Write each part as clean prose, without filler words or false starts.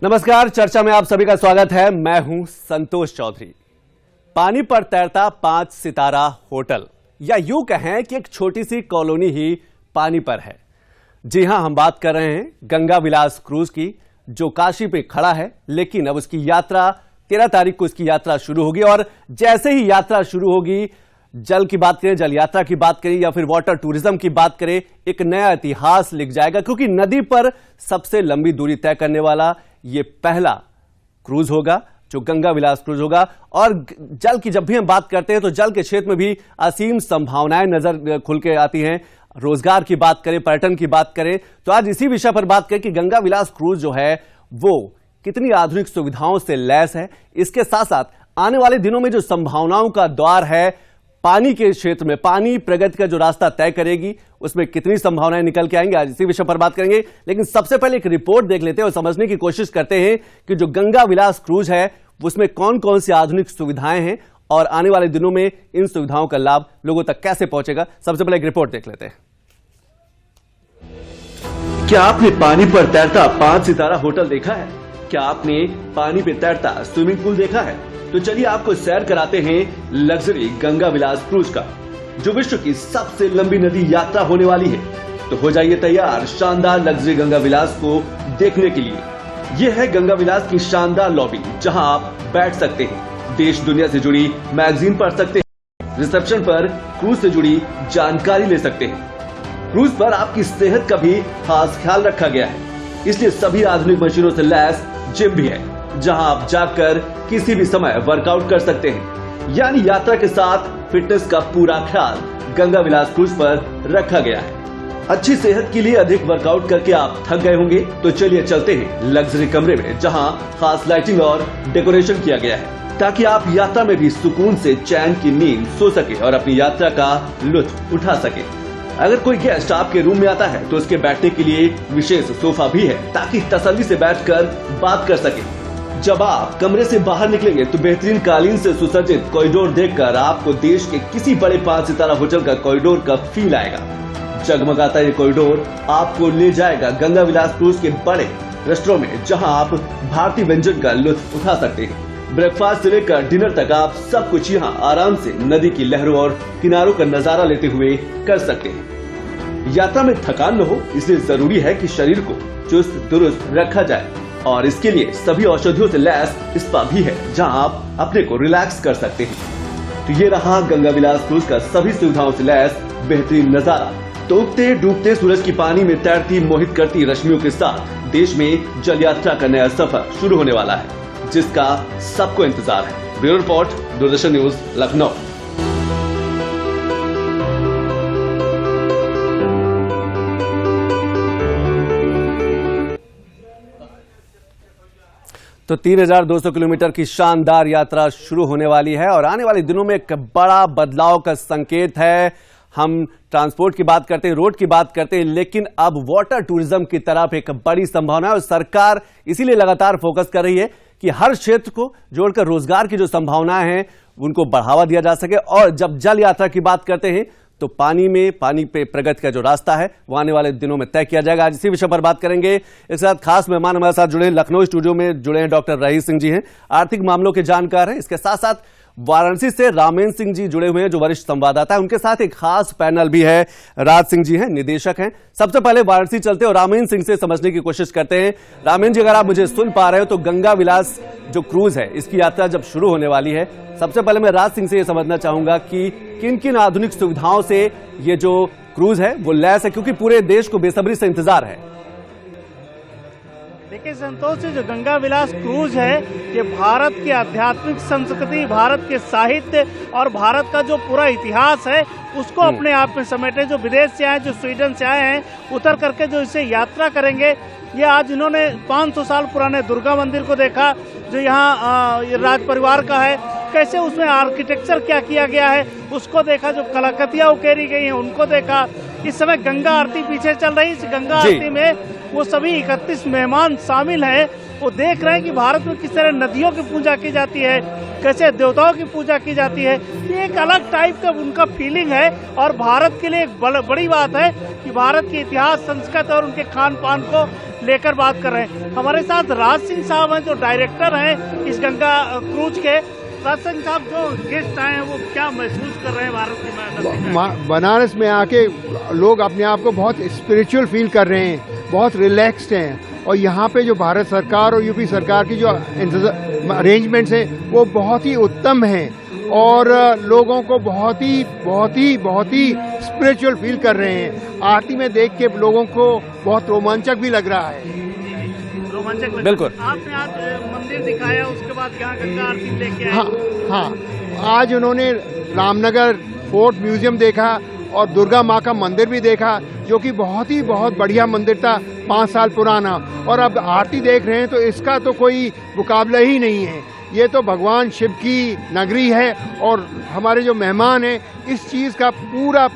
नमस्कार, चर्चा में आप सभी का स्वागत है। मैं हूं संतोष चौधरी। पानी पर तैरता 5 सितारा होटल, या यूं कहें कि एक छोटी सी कॉलोनी ही पानी पर है। जी हां, हम बात कर रहे हैं गंगा विलास क्रूज की, जो काशी पे खड़ा है, लेकिन अब उसकी यात्रा 13 तारीख को इसकी यात्रा शुरू होगी। और जैसे ही यात्रा शुरू होगी, जल की बात करें, जल यात्रा की बात करें या फिर वाटर टूरिज्म की बात करें, एक नया इतिहास लिख जाएगा, क्योंकि नदी पर सबसे लंबी दूरी तय करने वाला ये पहला क्रूज होगा जो गंगा विलास क्रूज होगा। और जल की जब भी हम बात करते हैं तो जल के क्षेत्र में भी असीम संभावनाएं नजर खुल के आती हैं। रोजगार की बात करें, पर्यटन की बात करें, तो आज इसी विषय पर बात करें कि गंगा विलास क्रूज जो है वो कितनी आधुनिक सुविधाओं से लैस है। इसके साथ साथ आने वाले दिनों में जो संभावनाओं का द्वार है पानी के क्षेत्र में, पानी प्रगति का जो रास्ता तय करेगी, उसमें कितनी संभावनाएं निकल के आएंगी, आज इसी विषय पर बात करेंगे। लेकिन सबसे पहले एक रिपोर्ट देख लेते हैं और समझने की कोशिश करते हैं कि जो गंगा विलास क्रूज है उसमें कौन कौन सी आधुनिक सुविधाएं हैं और आने वाले दिनों में इन सुविधाओं का लाभ लोगों तक कैसे पहुंचेगा। सबसे पहले एक रिपोर्ट देख लेते हैं। क्या आपने पानी पर तैरता 5 सितारा होटल देखा है? क्या आपने पानी पर तैरता स्विमिंग पूल देखा है? तो चलिए आपको सैर कराते हैं लग्जरी गंगा विलास क्रूज का, जो विश्व की सबसे लंबी नदी यात्रा होने वाली है। तो हो जाइए तैयार शानदार लग्जरी गंगा विलास को देखने के लिए। यह है गंगा विलास की शानदार लॉबी, जहां आप बैठ सकते हैं, देश दुनिया से जुड़ी मैगजीन पढ़ सकते हैं, रिसेप्शन पर क्रूज से जुड़ी जानकारी ले सकते हैं। क्रूज पर आपकी सेहत का भी खास ख्याल रखा गया है, इसलिए सभी आधुनिक मशीनों से लैस जिम भी है, जहां आप जाकर किसी भी समय वर्कआउट कर सकते हैं। यानी यात्रा के साथ फिटनेस का पूरा ख्याल गंगा विलास क्रूज पर रखा गया है। अच्छी सेहत के लिए अधिक वर्कआउट करके आप थक गए होंगे, तो चलिए चलते हैं लग्जरी कमरे में, जहां खास लाइटिंग और डेकोरेशन किया गया है, ताकि आप यात्रा में भी सुकून से चैन की नींद सो सके और अपनी यात्रा का लुत्फ उठा सके। अगर कोई गेस्ट आपके रूम में आता है तो उसके बैठने के लिए विशेष सोफा भी है, ताकि तसल्ली से बैठकर बात कर सके। जब आप कमरे से बाहर निकलेंगे तो बेहतरीन कालीन से सुसज्जित कॉरिडोर देखकर आपको देश के किसी बड़े 5 सितारा होटल का कॉरिडोर का फील आएगा। जगमगाता ये कॉरिडोर आपको ले जाएगा गंगा विलास क्रूज के बड़े रेस्टोरेंट में, जहां आप भारतीय व्यंजन का लुत्फ उठा सकते हैं। ब्रेकफास्ट से लेकर डिनर तक आप सब कुछ यहाँ आराम से नदी की लहरों और किनारों का नजारा लेते हुए कर सकते हैं। यात्रा में थकान न हो, इसलिए जरूरी है कि शरीर को चुस्त दुरुस्त रखा जाए, और इसके लिए सभी औषधियों से लैस स्पा भी है, जहां आप अपने को रिलैक्स कर सकते हैं। तो ये रहा गंगा विलास क्रूज का सभी सुविधाओं से लैस बेहतरीन नजारा। तो उगते डूबते सूरज की पानी में तैरती मोहित करती रश्मियों के साथ देश में जल यात्रा का नया सफर शुरू होने वाला है, जिसका सबको इंतजार है। Bureau report, Doordarshan news, Lucknow. तो 3200 किलोमीटर की शानदार यात्रा शुरू होने वाली है और आने वाले दिनों में एक बड़ा बदलाव का संकेत है। हम ट्रांसपोर्ट की बात करते हैं, रोड की बात करते हैं, लेकिन अब वाटर टूरिज्म की तरफ एक बड़ी संभावना है और सरकार इसीलिए लगातार फोकस कर रही है कि हर क्षेत्र को जोड़कर रोजगार की जो संभावनाएं हैं उनको बढ़ावा दिया जा सके। और जब जल यात्रा की बात करते हैं तो पानी पे प्रगति का जो रास्ता है वो आने वाले दिनों में तय किया जाएगा। आज इसी विषय पर बात करेंगे। इस साथ खास मेहमान हमारे साथ जुड़े हैं, लखनऊ स्टूडियो में जुड़े हैं डॉक्टर रईस सिंह जी हैं, आर्थिक मामलों के जानकार हैं। इसके साथ साथ वाराणसी से रामेंद्र सिंह जी जुड़े हुए हैं, जो वरिष्ठ संवाददाता है। उनके साथ एक खास पैनल भी है, राज सिंह जी हैं, निदेशक हैं। सबसे पहले वाराणसी चलते हैं और रामेंद्र सिंह से समझने की कोशिश करते हैं। रामेंद्र जी, अगर आप मुझे सुन पा रहे हो तो गंगा विलास जो क्रूज है, इसकी यात्रा जब शुरू होने वाली है, सबसे पहले मैं राज सिंह से यह समझना चाहूंगा कि किन किन आधुनिक सुविधाओं से ये जो क्रूज है वो लैस है, क्योंकि पूरे देश को बेसब्री से इंतजार है। देखिए संतोष, जो गंगा विलास क्रूज है ये भारत की आध्यात्मिक संस्कृति, भारत के साहित्य और भारत का जो पूरा इतिहास है उसको अपने आप में समेटे। जो विदेश से आए, जो स्वीडन से आए हैं, उतर करके जो इसे यात्रा करेंगे, ये आज इन्होंने 500 साल पुराने दुर्गा मंदिर को देखा, जो यहाँ राज परिवार का है, कैसे उसमें आर्किटेक्चर क्या किया गया है उसको देखा, जो कलाकृतियां उकेरी गई हैं उनको देखा। इस समय गंगा आरती पीछे चल रही है, इस गंगा आरती में वो सभी 31 मेहमान शामिल हैं। वो देख रहे हैं कि भारत में किस तरह नदियों की पूजा की जाती है, कैसे देवताओं की पूजा की जाती है। ये ये एक अलग टाइप का उनका फीलिंग है और भारत के लिए एक बड़ी बात है कि भारत के इतिहास, संस्कृति और उनके खान पान को लेकर बात कर रहे हैं। हमारे साथ राज सिंह साहब हैं जो डायरेक्टर हैं इस गंगा क्रूज के। राज सिंह साहब, जो गेस्ट आए हैं वो क्या महसूस कर रहे हैं भारत के बनारस में आके लोग अपने आप को बहुत स्पिरिचुअल फील कर रहे हैं, बहुत रिलैक्स्ड हैं और यहाँ पे जो भारत सरकार और यूपी सरकार की जो अरेंजमेंट्स हैं वो बहुत ही उत्तम हैं और लोगों को बहुत ही स्पिरिचुअल फील कर रहे हैं। आरती में देख के लोगों को बहुत रोमांचक भी लग रहा है। रोमांचक बिल्कुल। आपने आज मंदिर दिखाया, उसके बाद यहाँ गंगा आरती लेके आए। हाँ, आज उन्होंने रामनगर फोर्ट म्यूजियम देखा और दुर्गा माँ का मंदिर भी देखा जो कि बहुत बढ़िया मंदिर था, 5 साल पुराना। और अब आरती देख रहे हैं तो इसका तो कोई मुकाबला ही नहीं है। ये तो भगवान शिव की नगरी है और हमारे जो मेहमान हैं इस चीज़ का पूरा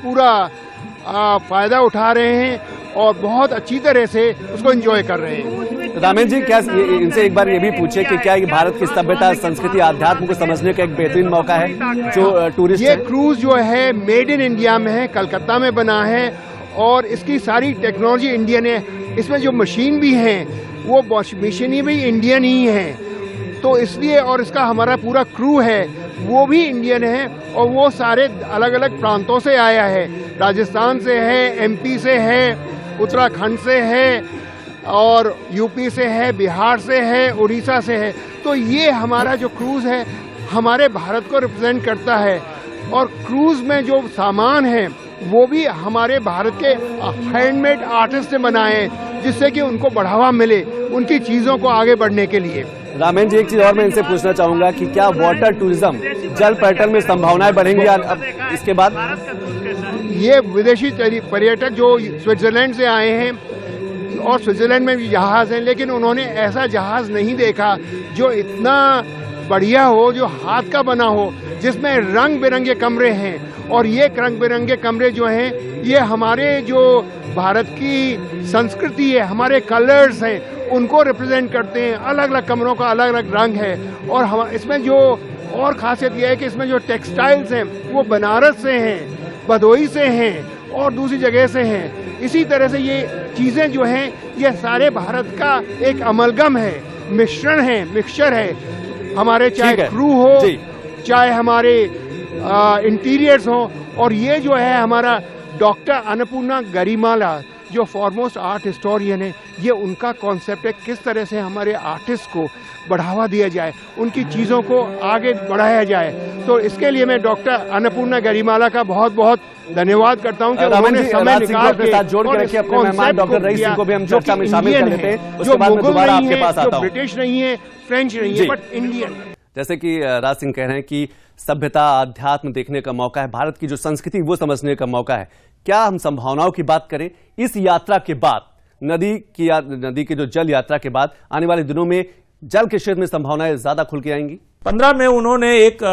फायदा उठा रहे हैं और बहुत अच्छी तरह से उसको एंजॉय कर रहे हैं। रामेश जी, क्या इनसे एक बार ये भी पूछे कि क्या ये भारत की सभ्यता, संस्कृति, आध्यात्म को समझने का एक बेहतरीन मौका है जो टूरिस्ट? ये क्रूज जो है मेड इन इंडिया में है, कलकत्ता में बना है और इसकी सारी टेक्नोलॉजी इंडियन है। इसमें जो मशीन भी है वो मशीन भी इंडियन ही है, तो इसलिए और इसका हमारा पूरा क्रू है वो भी इंडियन है और वो सारे अलग अलग प्रांतों से आया है। राजस्थान से है, एमपी से है, उत्तराखंड से है और यूपी से है, बिहार से है, उड़ीसा से है। तो ये हमारा जो क्रूज है हमारे भारत को रिप्रेजेंट करता है और क्रूज में जो सामान है वो भी हमारे भारत के हैंडमेड आर्टिस्ट ने बनाए हैं जिससे कि उनको बढ़ावा मिले उनकी चीजों को आगे बढ़ने के लिए। रामेश जी, एक चीज और मैं इनसे पूछना चाहूंगा कि क्या वाटर टूरिज्म, जल पर्यटन में संभावनाएं बढ़ेंगी अब इसके बाद? ये विदेशी पर्यटक जो स्विट्जरलैंड से आए हैं और स्विट्जरलैंड में भी जहाज हैं, लेकिन उन्होंने ऐसा जहाज नहीं देखा जो इतना बढ़िया हो, जो हाथ का बना हो, जिसमें रंग बिरंगे कमरे हैं। और ये रंग बिरंगे कमरे जो हैं ये हमारे जो भारत की संस्कृति है, हमारे कलर्स हैं, उनको रिप्रेजेंट करते हैं। अलग अलग कमरों का अलग अलग रंग है और हम इसमें जो और खासियत यह है कि इसमें जो टेक्सटाइल्स हैं वो बनारस से हैं, भदोही से हैं और दूसरी जगह से हैं। इसी तरह से ये चीज़ें जो हैं ये सारे भारत का एक अमलगम है, मिश्रण है, मिक्सचर है। हमारे चाहे क्रू हो, चाहे हमारे इंटीरियर्स हो। और ये जो है हमारा डॉक्टर अन्नपूर्णा गरिमाला जो फॉरमोस्ट आर्ट हिस्टोरियन है, ये उनका कॉन्सेप्ट है किस तरह से हमारे आर्टिस्ट को बढ़ावा दिया जाए, उनकी चीज़ों को आगे बढ़ाया जाए। तो इसके लिए मैं डॉक्टर अन्नपूर्णा गरिमाला का बहुत धन्यवाद करता हूँ कि उन्होंने समय निकाल के साथ जोड़ के रखे अपने मेहमान डॉक्टर रईस सिंह को भी हम चर्चा में शामिल कर लेते हैं। उसके बाद मैं दोबारा आपके पास आता हूँ। ब्रिटिश नहीं है, फ्रेंच नहीं है, बट इंडियन। जैसे कि राज सिंह कह रहे हैं कि सभ्यता, आध्यात्म देखने का मौका है, भारत की जो संस्कृति वो समझने का मौका है। क्या हम संभावनाओं की बात करें इस यात्रा के बाद, नदी की जो जल यात्रा के बाद आने वाले दिनों में जल के क्षेत्र में संभावनाएं ज्यादा खुल के आएंगी? 15 में उन्होंने एक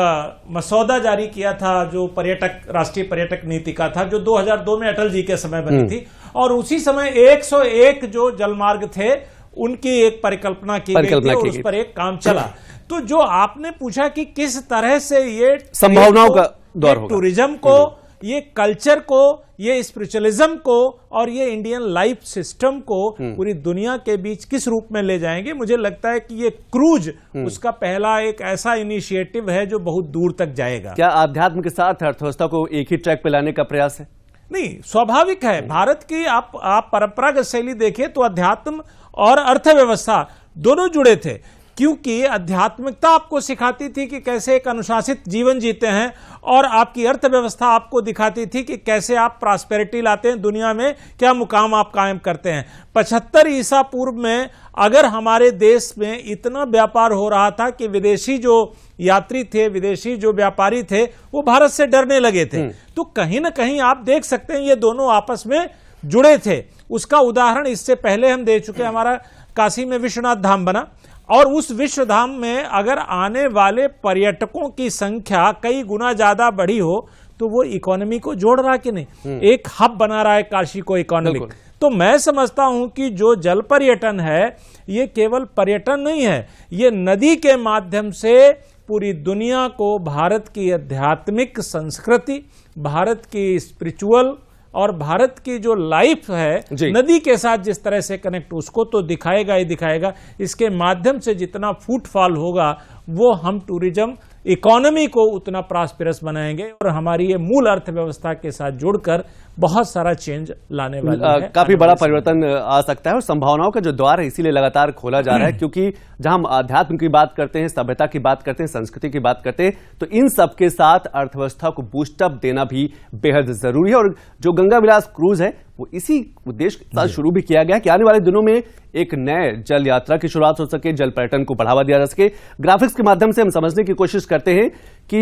मसौदा जारी किया था जो राष्ट्रीय पर्यटक नीति का था, जो 2002 में अटल जी के समय बनी थी और उसी समय 101 जो जलमार्ग थे उनकी एक परिकल्पना की गई थी और उस पर एक काम चला। तो जो आपने पूछा कि किस तरह से ये संभावनाओं का दौर होगा, टूरिज्म को, ये कल्चर को, ये स्पिरिचुअलिज्म को और ये इंडियन लाइफ सिस्टम को पूरी दुनिया के बीच किस रूप में ले जाएंगे। मुझे लगता है कि ये क्रूज उसका पहला एक ऐसा इनिशिएटिव है जो बहुत दूर तक जाएगा। क्या आध्यात्म के साथ अर्थव्यवस्था को एक ही ट्रैक पे लाने का प्रयास है? नहीं, स्वाभाविक है। भारत की आप परंपरागत शैली देखिए तो अध्यात्म और अर्थव्यवस्था दोनों जुड़े थे, क्योंकि आध्यात्मिकता आपको सिखाती थी कि कैसे एक अनुशासित जीवन जीते हैं और आपकी अर्थव्यवस्था आपको दिखाती थी कि कैसे आप प्रॉस्पेरिटी लाते हैं, दुनिया में क्या मुकाम आप कायम करते हैं। 75 ईसा पूर्व में अगर हमारे देश में इतना व्यापार हो रहा था कि विदेशी जो यात्री थे, विदेशी जो व्यापारी थे, वो भारत से डरने लगे थे, तो कहीं ना कहीं आप देख सकते हैं ये दोनों आपस में जुड़े थे। उसका उदाहरण इससे पहले हम दे चुके। हमारा काशी में विश्वनाथ धाम बना और उस विश्व धाम में अगर आने वाले पर्यटकों की संख्या कई गुना ज्यादा बढ़ी हो तो वो इकोनॉमी को जोड़ रहा कि नहीं, एक हब बना रहा है काशी को इकोनॉमिक। तो मैं समझता हूं कि जो जल पर्यटन है ये केवल पर्यटन नहीं है, ये नदी के माध्यम से पूरी दुनिया को भारत की आध्यात्मिक संस्कृति, भारत की स्पिरिचुअल और भारत की जो लाइफ है नदी के साथ जिस तरह से कनेक्ट, उसको तो दिखाएगा ही दिखाएगा। इसके माध्यम से जितना फुटफॉल होगा वो हम टूरिज्म इकोनॉमी को उतना प्रॉस्पेरस बनाएंगे और हमारी ये मूल अर्थव्यवस्था के साथ जुड़कर बहुत सारा चेंज लाने वाला है। काफी बड़ा परिवर्तन आ सकता है और संभावनाओं का जो द्वार है इसीलिए लगातार खोला जा रहा है, क्योंकि जहां हम अध्यात्म की बात करते हैं, सभ्यता की बात करते हैं, संस्कृति की बात करते हैं, तो इन सब के साथ अर्थव्यवस्था को बूस्टअप देना भी बेहद जरूरी है। और जो गंगा विलास क्रूज है वो इसी उद्देश्य के साथ शुरू भी किया गया कि आने वाले दिनों में एक नए जल यात्रा की शुरुआत हो सके, जल पर्यटन को बढ़ावा दिया जा सके। ग्राफिक्स के माध्यम से हम समझने की कोशिश करते हैं कि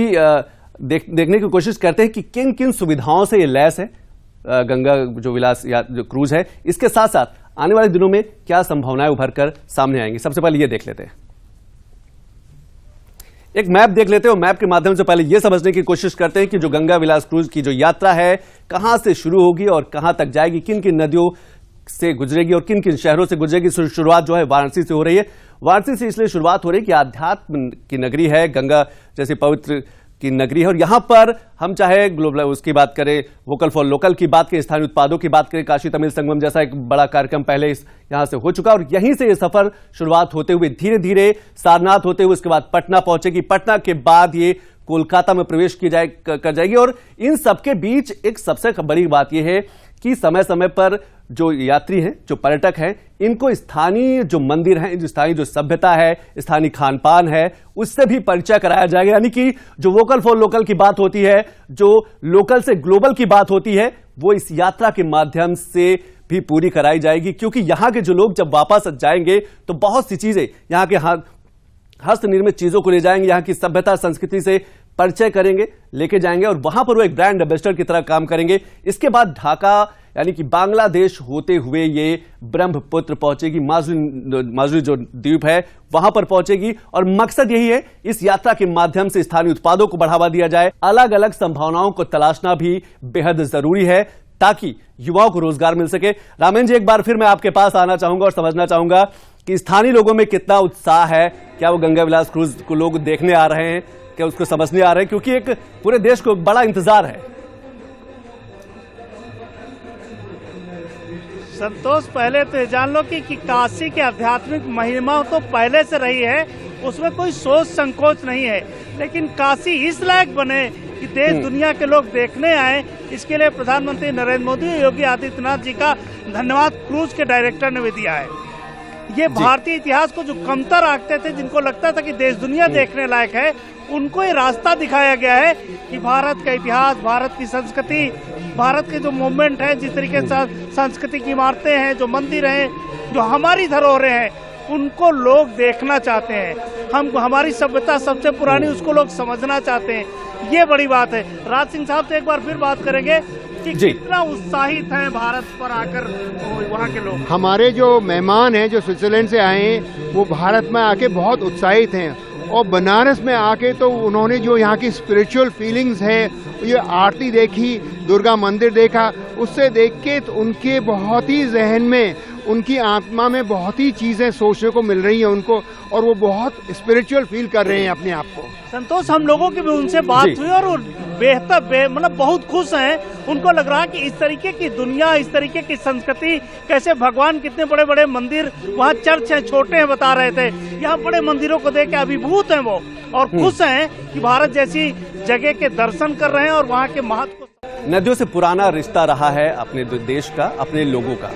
देखने की कोशिश करते हैं कि किन किन सुविधाओं से ये लैस है गंगा जो विलास जो क्रूज है। इसके साथ साथ आने वाले दिनों में क्या संभावनाएं उभर कर सामने आएंगी, सबसे पहले ये देख लेते हैं। एक मैप देख लेते हैं और मैप के माध्यम से पहले यह समझने की कोशिश करते हैं कि जो गंगा विलास क्रूज की जो यात्रा है कहां से शुरू होगी और कहां तक जाएगी, किन किन नदियों से गुजरेगी और किन किन शहरों से गुजरेगी। शुरुआत जो है वाराणसी से हो रही है। वाराणसी से इसलिए शुरुआत हो रही है कि आध्यात्म की नगरी है, गंगा जैसी पवित्र की नगरी है और यहां पर हम चाहे ग्लोबल उसकी बात करें, वोकल फॉर लोकल की बात करें, स्थानीय उत्पादों की बात करें, काशी तमिल संगम जैसा एक बड़ा कार्यक्रम पहले यहां से हो चुका और यहीं से ये सफर शुरुआत होते हुए धीरे धीरे सारनाथ होते हुए उसके बाद पटना पहुंचेगी। पटना के बाद ये कोलकाता में प्रवेश कर जाएगी और इन सबके बीच एक सबसे बड़ी बात यह है कि समय समय पर जो यात्री हैं, जो पर्यटक हैं, इनको स्थानीय जो मंदिर हैं, स्थानीय जो सभ्यता है, स्थानीय खान पान है, उससे भी परिचय कराया जाएगा। यानी कि जो वोकल फॉर लोकल की बात होती है, जो लोकल से ग्लोबल की बात होती है, वो इस यात्रा के माध्यम से भी पूरी कराई जाएगी। क्योंकि यहां के जो लोग जब वापस जाएंगे तो बहुत सी चीजें यहां के हस्त निर्मित चीजों को ले जाएंगे, यहां की सभ्यता संस्कृति से परिचय करेंगे, लेके जाएंगे और वहां पर वो एक ब्रांड एम्बेसडर की तरह काम करेंगे। इसके बाद ढाका यानी कि बांग्लादेश होते हुए ये ब्रह्मपुत्र पहुंचेगी, माजुली जो द्वीप है वहां पर पहुंचेगी और मकसद यही है इस यात्रा के माध्यम से स्थानीय उत्पादों को बढ़ावा दिया जाए। अलग अलग संभावनाओं को तलाशना भी बेहद जरूरी है ताकि युवाओं को रोजगार मिल सके। रामेन जी, एक बार फिर मैं आपके पास आना चाहूंगा और समझना चाहूंगा कि स्थानीय लोगों में कितना उत्साह है, क्या वो गंगा विलास क्रूज को लोग देखने आ रहे हैं, क्या उसको समझने आ रहे हैं, क्योंकि एक पूरे देश को बड़ा इंतजार है। संतोष, पहले तो ये जान लो कि काशी की आध्यात्मिक महिमा तो पहले से रही है, उसमें कोई सोच संकोच नहीं है, लेकिन काशी इस लायक बने कि देश दुनिया के लोग देखने आए, इसके लिए प्रधानमंत्री नरेंद्र मोदी और योगी आदित्यनाथ जी का धन्यवाद क्रूज के डायरेक्टर ने भी दिया है। ये भारतीय इतिहास को जो कमतर रखते थे, जिनको लगता था कि देश दुनिया देखने लायक है, उनको ये रास्ता दिखाया गया है कि भारत का इतिहास, भारत की संस्कृति, भारत के जो मूवमेंट है, जिस तरीके से संस्कृति की इमारतें हैं, जो मंदिर हैं, जो हमारी धरोहरें हैं, उनको लोग देखना चाहते हैं। हमारी सभ्यता सबसे पुरानी, उसको लोग समझना चाहते हैं। ये बड़ी बात है। राज सिंह साहब से एक बार फिर बात करेंगे कि कितना उत्साहित है भारत पर आकर वहाँ के लोग। हमारे जो मेहमान हैं, जो स्विट्जरलैंड से आए हैं, वो भारत में आके बहुत उत्साहित हैं और बनारस में आके तो उन्होंने जो यहाँ की स्पिरिचुअल फीलिंग्स है, ये आरती देखी, दुर्गा मंदिर देखा, उससे देख के तो उनके बहुत ही जहन में, उनकी आत्मा में बहुत ही चीजें सोचने को मिल रही हैं उनको, और वो बहुत स्पिरिचुअल फील कर रहे हैं अपने आप को। संतोष, हम लोगों की भी उनसे बात हुई और वो बेहतर मतलब बहुत खुश हैं। उनको लग रहा है कि इस तरीके की दुनिया, इस तरीके की संस्कृति, कैसे भगवान, कितने बड़े बड़े मंदिर, वहाँ चर्च हैं, छोटे हैं, बता रहे थे, यहाँ बड़े मंदिरों को देख के अभिभूत हैं वो और खुश हैं कि भारत जैसी जगह के दर्शन कर रहे हैं और वहाँ के महत्व को। नदियों से पुराना रिश्ता रहा है अपने देश का, अपने लोगों का।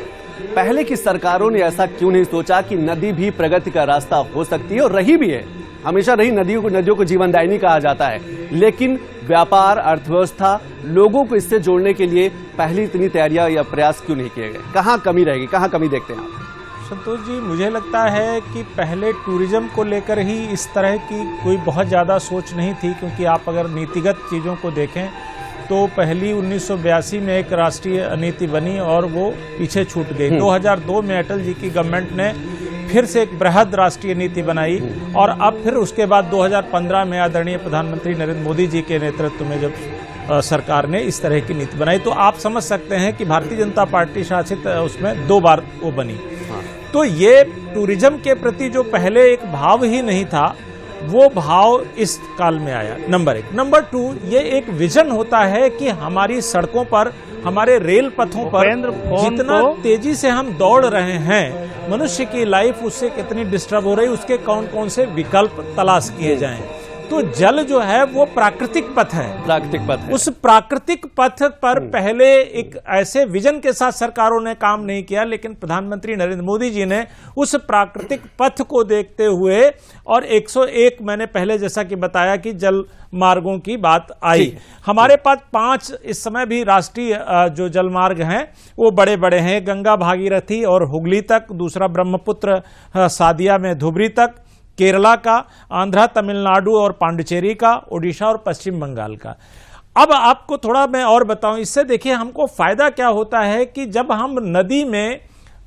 पहले की सरकारों ने ऐसा क्यों नहीं सोचा कि नदी भी प्रगति का रास्ता हो सकती है, और रही भी है, हमेशा रही। नदियों को जीवनदायिनी कहा जाता है, लेकिन व्यापार, अर्थव्यवस्था, लोगों को इससे जोड़ने के लिए पहले इतनी तैयारियां या प्रयास क्यों नहीं किए गए? कहाँ कमी रहेगी, कहाँ कमी देखते हैं आप? संतोष जी, मुझे लगता है कि पहले टूरिज्म को लेकर ही इस तरह की कोई बहुत ज़्यादा सोच नहीं थी, क्योंकि आप अगर नीतिगत चीज़ों को देखें तो पहली 1982 में एक राष्ट्रीय नीति बनी और वो पीछे छूट गई। 2002 में अटल जी की गवर्नमेंट ने फिर से एक बृहद राष्ट्रीय नीति बनाई और अब फिर उसके बाद 2015 में आदरणीय प्रधानमंत्री नरेंद्र मोदी जी के नेतृत्व में जब सरकार ने इस तरह की नीति बनाई, तो आप समझ सकते हैं कि भारतीय जनता पार्टी शासित उसमें 2 बार वो बनी। तो ये टूरिज्म के प्रति जो पहले एक भाव ही नहीं था, वो भाव इस काल में आया, नंबर 1। नंबर 2, ये एक विजन होता है कि हमारी सड़कों पर, हमारे रेल पथों पर जितना तेजी से हम दौड़ रहे हैं, मनुष्य की लाइफ उससे कितनी डिस्टर्ब हो रही, उसके कौन कौन से विकल्प तलाश किए जाएं। तो जल जो है वो प्राकृतिक पथ है, प्राकृतिक पथ है। उस प्राकृतिक पथ पर पहले एक ऐसे विजन के साथ सरकारों ने काम नहीं किया, लेकिन प्रधानमंत्री नरेंद्र मोदी जी ने उस प्राकृतिक पथ को देखते हुए, और 101 मैंने पहले जैसा कि बताया कि जल मार्गों की बात आई। हमारे पास 5 इस समय भी राष्ट्रीय जो जल मार्ग हैं वो बड़े बड़े हैं, गंगा भागीरथी और हुगली तक, दूसरा ब्रह्मपुत्र सादिया में धुबरी तक, केरला का, आंध्रा, तमिलनाडु और पांडिचेरी का, ओडिशा और पश्चिम बंगाल का। अब आपको थोड़ा मैं और बताऊं, इससे देखिए हमको फायदा क्या होता है कि जब हम नदी में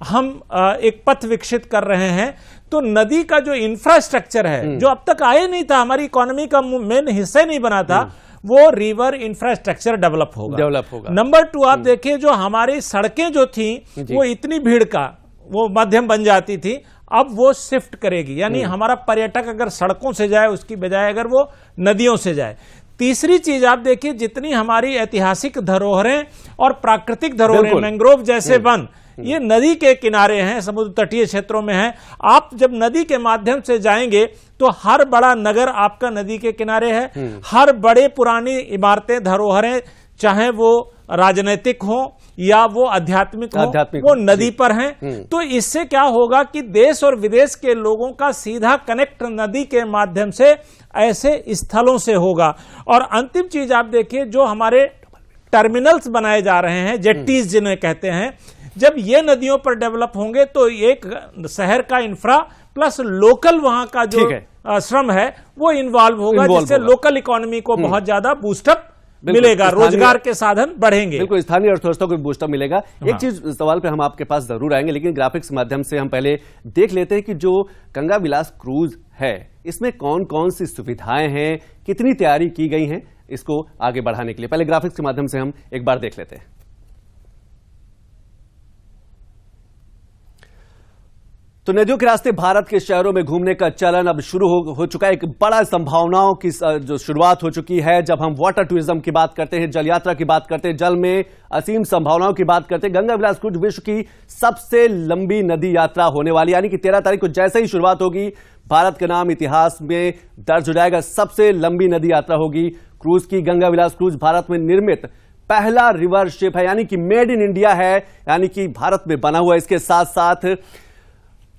हम एक पथ विकसित कर रहे हैं, तो नदी का जो इंफ्रास्ट्रक्चर है, जो अब तक आए नहीं था, हमारी इकोनॉमी का मेन हिस्सा नहीं बना था, वो रिवर इंफ्रास्ट्रक्चर डेवलप होगा। नंबर 2, आप देखिए जो हमारी सड़कें जो थी वो इतनी भीड़ का वो माध्यम बन जाती थी, अब वो शिफ्ट करेगी, यानी हमारा पर्यटक अगर सड़कों से जाए उसकी बजाय अगर वो नदियों से जाए। तीसरी चीज आप देखिए, जितनी हमारी ऐतिहासिक धरोहरें और प्राकृतिक धरोहरें, मैंग्रोव जैसे वन, ये नदी के किनारे हैं, समुद्र तटीय क्षेत्रों में हैं। आप जब नदी के माध्यम से जाएंगे तो हर बड़ा नगर आपका नदी के किनारे है, हर बड़े पुरानी इमारतें, धरोहरें, चाहे वो राजनीतिक हो या वो आध्यात्मिक हो, वो नदी पर हैं। तो इससे क्या होगा कि देश और विदेश के लोगों का सीधा कनेक्ट नदी के माध्यम से ऐसे स्थलों से होगा। और अंतिम चीज आप देखिए, जो हमारे टर्मिनल्स बनाए जा रहे हैं, जेट्टीज जिन्हें कहते हैं, जब ये नदियों पर डेवलप होंगे तो एक शहर का इंफ्रा प्लस लोकल वहां का जो श्रम है वो इन्वॉल्व होगा, जिससे लोकल इकोनॉमी को बहुत ज्यादा बूस्टअप मिलेगा, रोजगार के साधन बढ़ेंगे, बिल्कुल स्थानीय अर्थव्यवस्था को बूस्टअप मिलेगा। एक चीज सवाल पे हम आपके पास जरूर आएंगे, लेकिन ग्राफिक्स के माध्यम से हम पहले देख लेते हैं कि जो गंगा विलास क्रूज है इसमें कौन कौन सी सुविधाएं हैं, कितनी तैयारी की गई है इसको आगे बढ़ाने के लिए। पहले ग्राफिक्स के माध्यम से हम एक बार देख लेते हैं। तो नदियों के रास्ते भारत के शहरों में घूमने का चलन अब शुरू हो चुका है। एक बड़ा संभावनाओं की जो शुरुआत हो चुकी है। जब हम वाटर टूरिज्म की बात करते हैं, जल यात्रा की बात करते हैं, जल में असीम संभावनाओं की बात करते हैं, गंगा विलास क्रूज विश्व की सबसे लंबी नदी यात्रा होने वाली, यानी कि 13 तारीख को जैसे ही शुरुआत होगी, भारत का नाम इतिहास में दर्ज हो जाएगा। सबसे लंबी नदी यात्रा होगी क्रूज की। गंगा विलास क्रूज भारत में निर्मित पहला रिवर शिप है, यानी कि मेड इन इंडिया है, यानी कि भारत में बना हुआ। इसके साथ साथ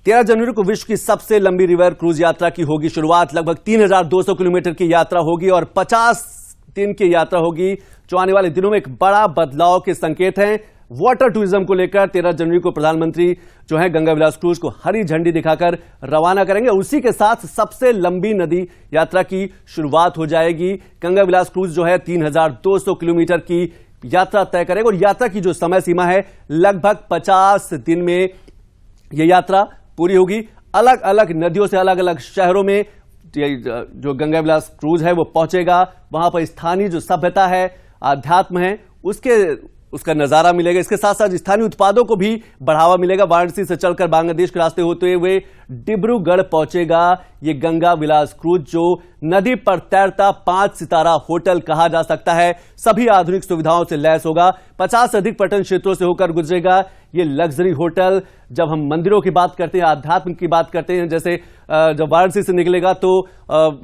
13 जनवरी को विश्व की सबसे लंबी रिवर क्रूज यात्रा की होगी शुरुआत। लगभग 3200 किलोमीटर की यात्रा होगी और 50 दिन की यात्रा होगी, जो आने वाले दिनों में एक बड़ा बदलाव के संकेत हैं। वाटर टूरिज्म को लेकर 13 जनवरी को प्रधानमंत्री जो है गंगा विलास क्रूज को हरी झंडी दिखाकर रवाना करेंगे। उसी के साथ सबसे लंबी नदी यात्रा की शुरुआत हो जाएगी। गंगा विलास क्रूज जो है 3200 किलोमीटर की यात्रा तय करेगा और यात्रा की जो समय सीमा है लगभग 50 दिन में यह यात्रा पूरी होगी। अलग अलग नदियों से अलग अलग शहरों में जो गंगा विलास क्रूज है वो पहुंचेगा। वहां पर स्थानीय जो सभ्यता है, अध्यात्म है, उसका नजारा मिलेगा। इसके साथ साथ स्थानीय उत्पादों को भी बढ़ावा मिलेगा। वाराणसी से चलकर बांग्लादेश के रास्ते होते हुए डिब्रूगढ़ पहुंचेगा ये गंगा विलास क्रूज, जो नदी पर तैरता 5 सितारा होटल कहा जा सकता है। सभी आधुनिक सुविधाओं से लैस होगा। 50 से अधिक पर्यटन क्षेत्रों से होकर गुजरेगा ये लग्जरी होटल। जब हम मंदिरों की बात करते हैं, आध्यात्म की बात करते हैं, जैसे जब वाराणसी से निकलेगा तो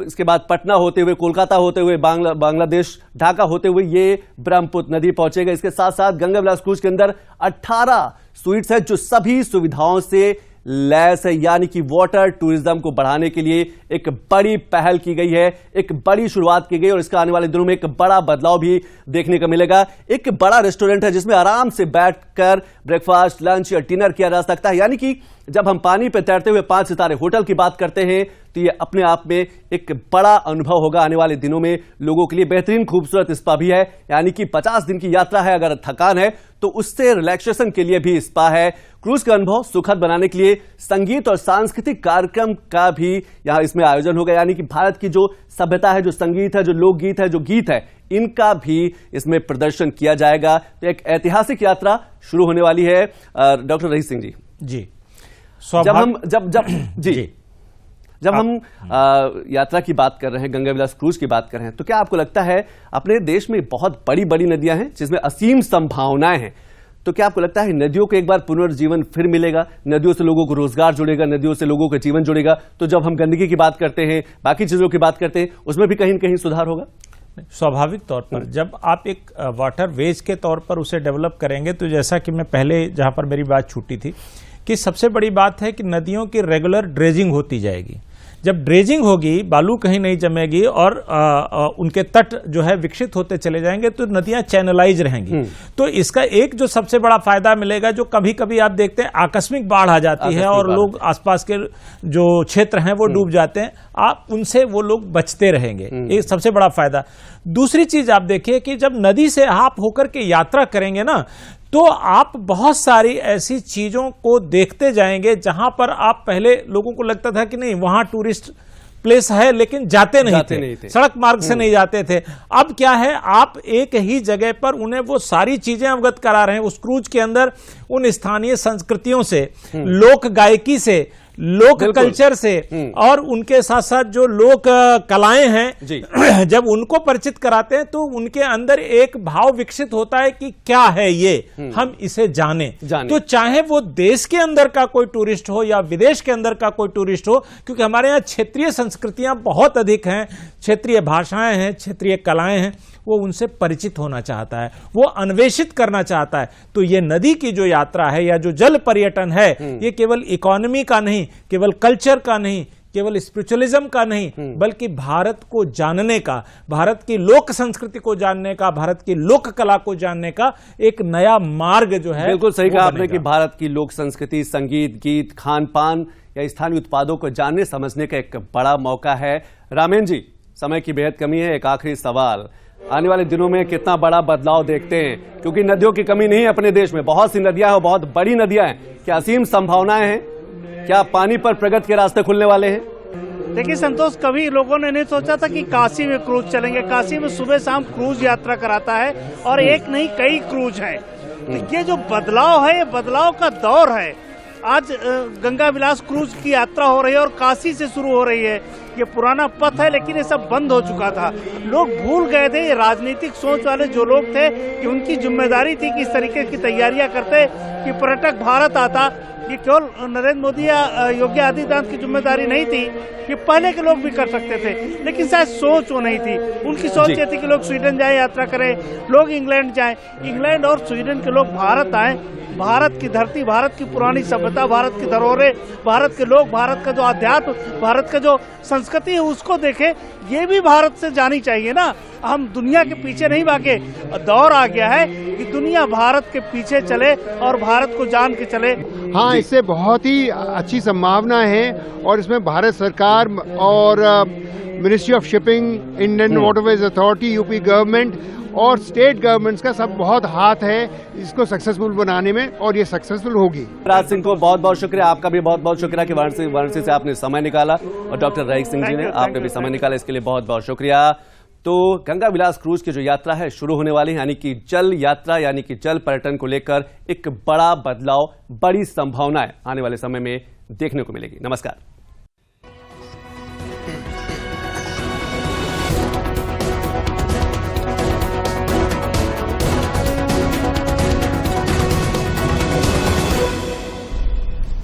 इसके बाद पटना होते हुए, कोलकाता होते हुए, बांग्लादेश ढाका होते हुए ये ब्रह्मपुत्र नदी पहुंचेगा। इसके साथ साथ गंगा विलास क्रूज के अंदर 18 स्वीट्स है जो सभी सुविधाओं से लैस है, यानी कि वाटर टूरिज्म को बढ़ाने के लिए एक बड़ी पहल की गई है, एक बड़ी शुरुआत की गई और इसका आने वाले दिनों में एक बड़ा बदलाव भी देखने को मिलेगा। एक बड़ा रेस्टोरेंट है जिसमें आराम से बैठकर ब्रेकफास्ट, लंच या डिनर किया जा सकता है। यानी कि जब हम पानी पर तैरते हुए 5 सितारे होटल की बात करते हैं तो ये अपने आप में एक बड़ा अनुभव होगा आने वाले दिनों में लोगों के लिए। बेहतरीन खूबसूरत स्पा भी है, यानी कि 50 दिन की यात्रा है, अगर थकान है तो उससे रिलैक्सेशन के लिए भी स्पा है। क्रूज का अनुभव सुखद बनाने के लिए संगीत और सांस्कृतिक कार्यक्रम का भी यहां इसमें आयोजन होगा, यानी कि भारत की जो सभ्यता है, जो संगीत है, जो लोकगीत है, जो गीत है, इनका भी इसमें प्रदर्शन किया जाएगा। तो एक ऐतिहासिक यात्रा शुरू होने वाली है। डॉक्टर रहीस सिंह जी, जी जब हम यात्रा की बात कर रहे हैं, गंगा विलास क्रूज की बात कर रहे हैं, तो क्या आपको लगता है अपने देश में बहुत बड़ी बड़ी नदियां हैं जिसमें असीम संभावनाएं हैं, तो क्या आपको लगता है नदियों को एक बार पुनर्जीवन फिर मिलेगा, नदियों से लोगों को रोजगार जुड़ेगा, नदियों से लोगों का जीवन जुड़ेगा? तो जब हम गंदगी की बात करते हैं, बाकी चीजों की बात करते हैं, उसमें भी कहीं न कहीं सुधार होगा? स्वाभाविक तौर पर जब आप एक वाटर वेज के तौर पर उसे डेवलप करेंगे, तो जैसा कि मैं पहले जहां पर मेरी बात छूटी थी कि सबसे बड़ी बात है कि नदियों की रेगुलर ड्रेजिंग होती जाएगी। जब ड्रेजिंग होगी, बालू कहीं नहीं जमेगी और उनके तट जो है विकसित होते चले जाएंगे, तो नदियां चैनलाइज रहेंगी। तो इसका एक जो सबसे बड़ा फायदा मिलेगा, जो कभी कभी आप देखते हैं आकस्मिक बाढ़ आ जाती है और लोग आसपास के जो क्षेत्र हैं वो डूब जाते हैं, आप उनसे वो लोग बचते रहेंगे, ये सबसे बड़ा फायदा। दूसरी चीज आप देखिए कि जब नदी से आप होकर के यात्रा करेंगे ना, तो आप बहुत सारी ऐसी चीजों को देखते जाएंगे जहां पर आप पहले लोगों को लगता था कि नहीं वहां टूरिस्ट प्लेस है, लेकिन जाते नहीं थे, सड़क मार्ग से नहीं जाते थे। अब क्या है, आप एक ही जगह पर उन्हें वो सारी चीजें अवगत करा रहे हैं। उस क्रूज के अंदर उन स्थानीय संस्कृतियों से, लोक गायकी से, लोक कल्चर से और उनके साथ साथ जो लोक कलाएं हैं, जब उनको परिचित कराते हैं तो उनके अंदर एक भाव विकसित होता है कि क्या है ये, हम इसे जाने। तो चाहे वो देश के अंदर का कोई टूरिस्ट हो या विदेश के अंदर का कोई टूरिस्ट हो, क्योंकि हमारे यहाँ क्षेत्रीय संस्कृतियां बहुत अधिक हैं, क्षेत्रीय भाषाएं हैं, क्षेत्रीय कलाएं हैं, वो उनसे परिचित होना चाहता है, वो अन्वेषित करना चाहता है। तो ये नदी की जो यात्रा है या जो जल पर्यटन है, ये केवल इकोनॉमी का नहीं, केवल कल्चर का नहीं, केवल स्पिरिचुअलिज्म का नहीं, बल्कि भारत को जानने का, भारत की लोक संस्कृति को जानने का, भारत की लोक कला को जानने का एक नया मार्ग जो है। बिल्कुल सही कहा आपने कि भारत की लोक संस्कृति, संगीत, गीत, खान पान या स्थानीय उत्पादों को जानने समझने का एक बड़ा मौका है। रामेन जी, समय की बेहद कमी है, एक आखिरी सवाल, आने वाले दिनों में कितना बड़ा बदलाव देखते हैं? क्योंकि नदियों की कमी नहीं है अपने देश में, बहुत सी नदियां हैं, बहुत बड़ी नदियां हैं, क्या असीम संभावनाएं हैं? क्या पानी पर प्रगति के रास्ते खुलने वाले हैं? देखिए संतोष, कभी लोगों ने नहीं सोचा था कि काशी में क्रूज चलेंगे। काशी में सुबह शाम क्रूज यात्रा कराता है और एक नहीं कई क्रूज हैं। तो ये जो बदलाव है, ये बदलाव का दौर है। आज गंगा विलास क्रूज की यात्रा हो रही है और काशी से शुरू हो रही है। ये पुराना पथ है, लेकिन ये सब बंद हो चुका था। लोग भूल गए थे, ये राजनीतिक सोच वाले जो लोग थे कि उनकी जिम्मेदारी थी कि इस तरीके की तैयारियां करते कि पर्यटक भारत आता। ये केवल नरेंद्र मोदी या योगी आदित्यनाथ की जिम्मेदारी नहीं थी, ये पहले के लोग भी कर सकते थे, लेकिन शायद सोच वो नहीं थी। उनकी सोच ये थी कि लोग स्वीडन जाए यात्रा करें, लोग इंग्लैंड जाएं, इंग्लैंड और स्वीडन के लोग भारत आए, भारत की धरती, भारत की पुरानी सभ्यता, भारत की धरोहरें, भारत के लोग, भारत का जो अध्यात्म, भारत का जो संस्कृति है उसको देखे। ये भी भारत से जानी चाहिए ना। हम दुनिया के पीछे नहीं भागे, दौर आ गया है कि दुनिया भारत के पीछे चले और भारत को जान के चले। हाँ, इससे बहुत ही अच्छी संभावना है और इसमें भारत सरकार और ministry of shipping, Indian waterways authority, UP government और स्टेट गवर्नमेंट्स का सब बहुत हाथ है इसको सक्सेसफुल बनाने में, और ये सक्सेसफुल होगी। राज सिंह को बहुत बहुत शुक्रिया, आपका भी बहुत बहुत शुक्रिया कि वाराणसी से आपने समय निकाला, और डॉक्टर रईक सिंह जी ने आपने भी समय निकाला, इसके लिए बहुत बहुत शुक्रिया। तो गंगा विलास क्रूज की जो यात्रा है शुरू होने वाली है, यानी कि जल यात्रा, यानी कि जल पर्यटन को लेकर एक बड़ा बदलाव, बड़ी संभावनाएं आने वाले समय में देखने को मिलेगी। नमस्कार।